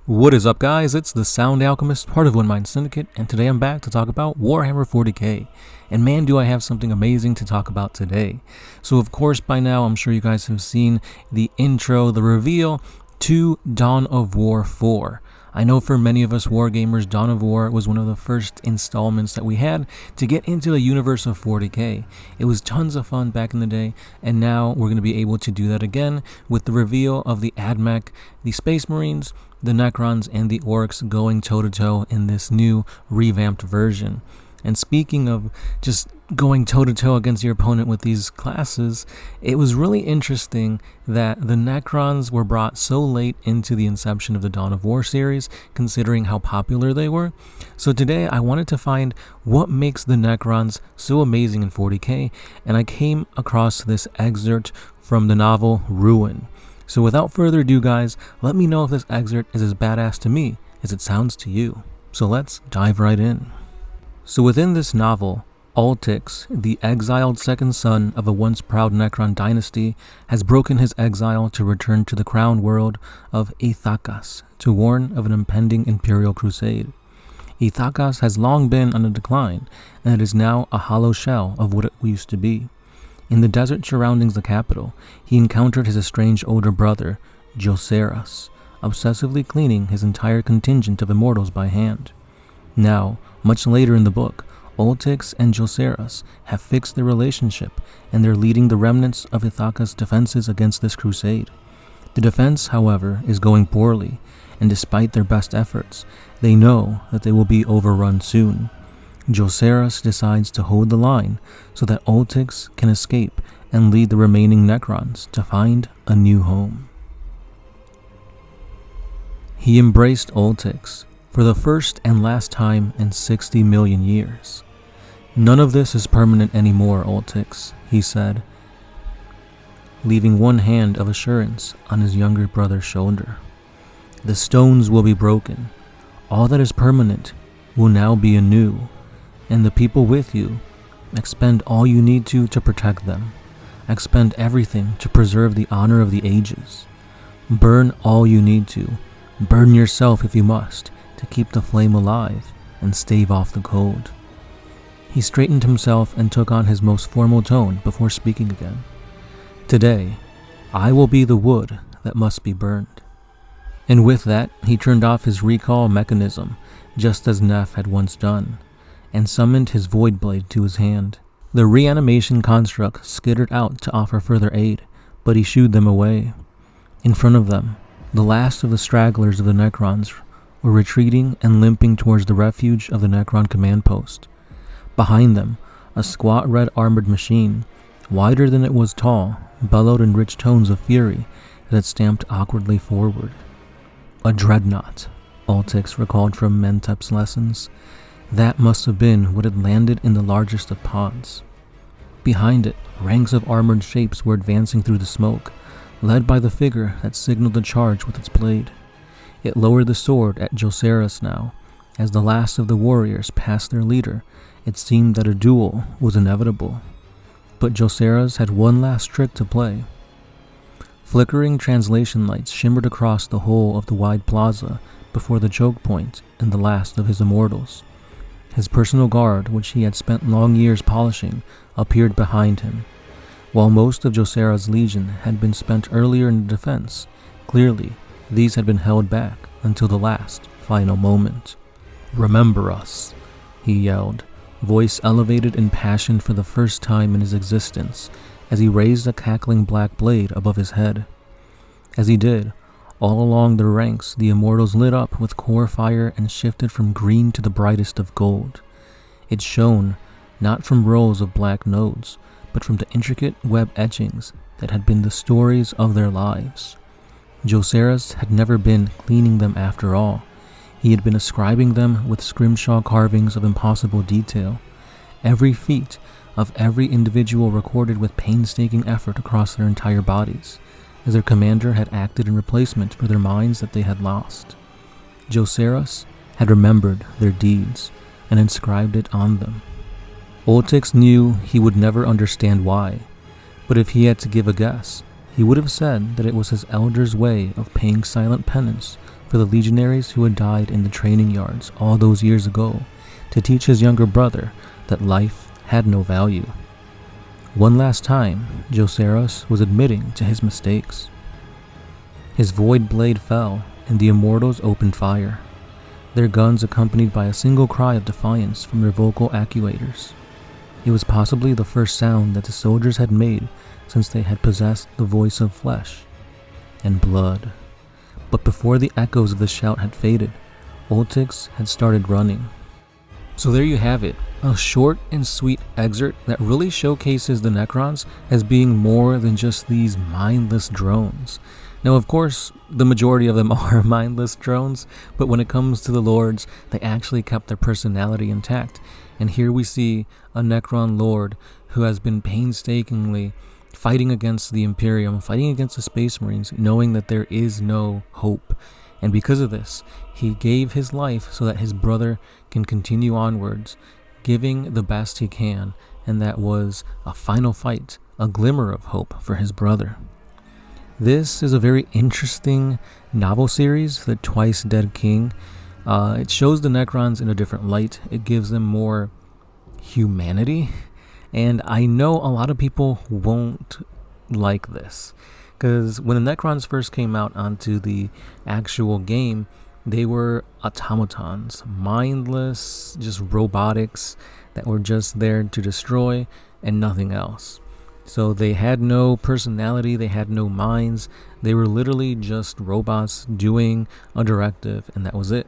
What is up, guys? It's the Sound Alchemist, part of One Mind Syndicate, and today I'm back to talk about Warhammer 40K. And man, do I have something amazing to talk about today. So of course, by now, I'm sure you guys have seen the intro, the reveal to Dawn of War 4. I know for many of us wargamers, Dawn of War was one of the first installments that we had to get into the universe of 40K. It was tons of fun back in the day, and now we're going to be able to do that again with the reveal of the AdMech, the Space Marines, the Necrons, and the Orcs going toe-to-toe in this new revamped version. And speaking of just going toe-to-toe against your opponent with these classes, it was really interesting that the Necrons were brought so late into the inception of the Dawn of War series, considering how popular they were. So today I wanted to find what makes the Necrons so amazing in 40K, and I came across this excerpt from the novel Ruin. So without further ado, guys, let me know if this excerpt is as badass to me as it sounds to you. So let's dive right in. So within this novel, Altix, the exiled second son of a once proud Necron dynasty, has broken his exile to return to the crown world of Ithakas to warn of an impending imperial crusade. Ithakas has long been on a decline, and it is now a hollow shell of what it used to be. In the desert surrounding the capital, he encountered his estranged older brother, Joseras, obsessively cleaning his entire contingent of immortals by hand. Now, much later in the book, Altix and Joseras have fixed their relationship, and they're leading the remnants of Ithakas' defenses against this crusade. The defense, however, is going poorly, and despite their best efforts, they know that they will be overrun soon. Joseras decides to hold the line so that Altix can escape and lead the remaining Necrons to find a new home. He embraced Altix for the first and last time in 60 million years. "None of this is permanent anymore, Altix," he said, leaving one hand of assurance on his younger brother's shoulder. "The stones will be broken. All that is permanent will now be anew, and the people with you, expend all you need to protect them. Expend everything to preserve the honor of the ages. Burn all you need to. Burn yourself if you must, to keep the flame alive and stave off the cold." He straightened himself and took on his most formal tone before speaking again. "Today, I will be the wood that must be burned." And with that, he turned off his recall mechanism, just as Neff had once done, and summoned his void blade to his hand. The reanimation construct skittered out to offer further aid, but he shooed them away. In front of them, the last of the stragglers of the Necrons were retreating and limping towards the refuge of the Necron command post. Behind them, a squat red armored machine, wider than it was tall, bellowed in rich tones of fury as it stamped awkwardly forward. "A dreadnought," Altix recalled from Mentep's lessons. That must have been what had landed in the largest of pods. Behind it, ranks of armored shapes were advancing through the smoke, led by the figure that signaled the charge with its blade. It lowered the sword at Joseras now. As the last of the warriors passed their leader, it seemed that a duel was inevitable. But Joseras had one last trick to play. Flickering translation lights shimmered across the whole of the wide plaza before the choke point and the last of his immortals. His personal guard, which he had spent long years polishing, appeared behind him. While most of Joseras' legion had been spent earlier in the defense, clearly these had been held back until the last, final moment. "Remember us," he yelled, voice elevated in passion for the first time in his existence, as he raised a cackling black blade above his head. As he did, all along their ranks the immortals lit up with core fire and shifted from green to the brightest of gold. It shone, not from rows of black nodes, but from the intricate web etchings that had been the stories of their lives. Joseras had never been cleaning them after all. He had been ascribing them with scrimshaw carvings of impossible detail. Every feat of every individual recorded with painstaking effort across their entire bodies, as their commander had acted in replacement for their minds that they had lost. Joseras had remembered their deeds and inscribed it on them. Altix knew he would never understand why, but if he had to give a guess, he would have said that it was his elder's way of paying silent penance for the legionaries who had died in the training yards all those years ago, to teach his younger brother that life had no value. One last time, Joceros was admitting to his mistakes. His void blade fell, and the immortals opened fire, their guns accompanied by a single cry of defiance from their vocal actuators. It was possibly the first sound that the soldiers had made since they had possessed the voice of flesh and blood. But before the echoes of the shout had faded, Oltix had started running. So there you have it, a short and sweet excerpt that really showcases the Necrons as being more than just these mindless drones. Now, of course, the majority of them are mindless drones, but when it comes to the Lords, they actually kept their personality intact. And here we see a Necron Lord who has been painstakingly fighting against the Imperium, fighting against the Space Marines, knowing that there is no hope. And because of this, he gave his life so that his brother can continue onwards, giving the best he can, and that was a final fight, a glimmer of hope for his brother. This is a very interesting novel series, The Twice Dead King. It shows the Necrons in a different light. It gives them more humanity. And I know a lot of people won't like this, because when the Necrons first came out onto the actual game, they were automatons, mindless, just robotics that were just there to destroy and nothing else. So they had no personality, they had no minds, they were literally just robots doing a directive, and that was it.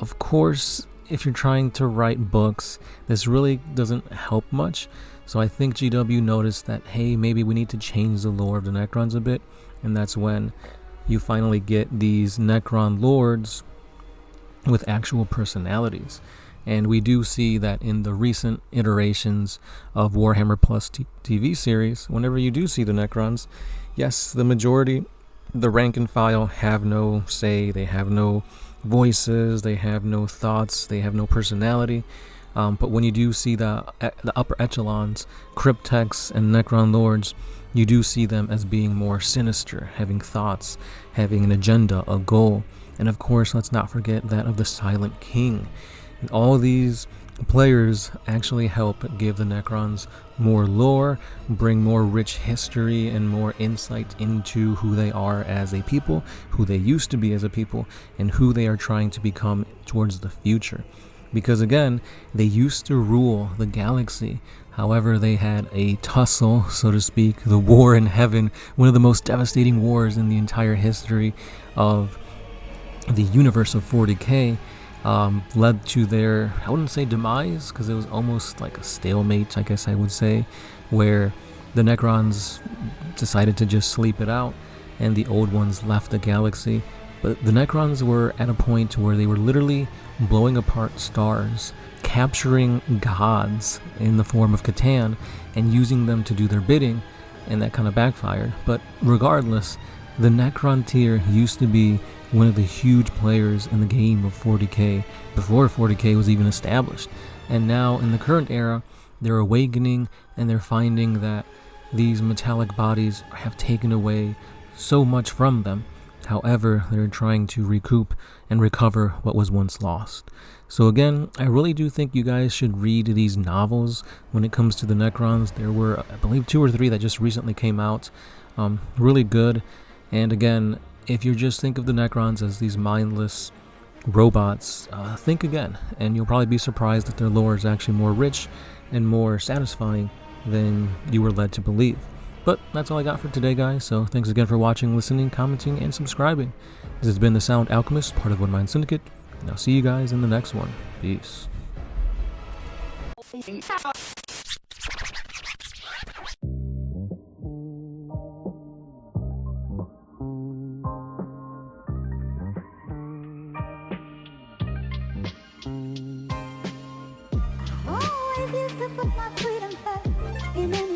Of course, if you're trying to write books, this really doesn't help much. So I think GW noticed that, hey, maybe we need to change the lore of the Necrons a bit, and that's when you finally get these Necron lords with actual personalities. And we do see that in the recent iterations of Warhammer Plus TV series, whenever you do see the Necrons, yes, the majority, the rank and file, have no say, they have no voices, they have no thoughts, they have no personality. But when you do see the upper echelons, Cryptex and Necron Lords, you do see them as being more sinister, having thoughts, having an agenda, a goal. And of course, let's not forget that of the Silent King. And all these players actually help give the Necrons more lore, bring more rich history and more insight into who they are as a people, who they used to be as a people, and who they are trying to become towards the future. Because again, they used to rule the galaxy. However, they had a tussle, so to speak, the war in heaven, one of the most devastating wars in the entire history of the universe of 40K. Led to their, I wouldn't say demise, because it was almost like a stalemate, I guess I would say, where the Necrons decided to just sleep it out, and the old ones left the galaxy. But the Necrons were at a point where they were literally blowing apart stars, capturing gods in the form of Catan, and using them to do their bidding, and that kind of backfired. But regardless, the Necron tier used to be one of the huge players in the game of 40K before 40K was even established. And now in the current era, they're awakening and they're finding that these metallic bodies have taken away so much from them. However, they're trying to recoup and recover what was once lost. So again, I really do think you guys should read these novels when it comes to the Necrons. There were, I believe, 2 or 3 that just recently came out. Really good. And again, if you just think of the Necrons as these mindless robots, think again, and you'll probably be surprised that their lore is actually more rich and more satisfying than you were led to believe. But that's all I got for today, guys, so thanks again for watching, listening, commenting, and subscribing. This has been the Sound Alchemist, part of One Mind Syndicate, and I'll see you guys in the next one. Peace. Oh, I used to put my freedom first, and then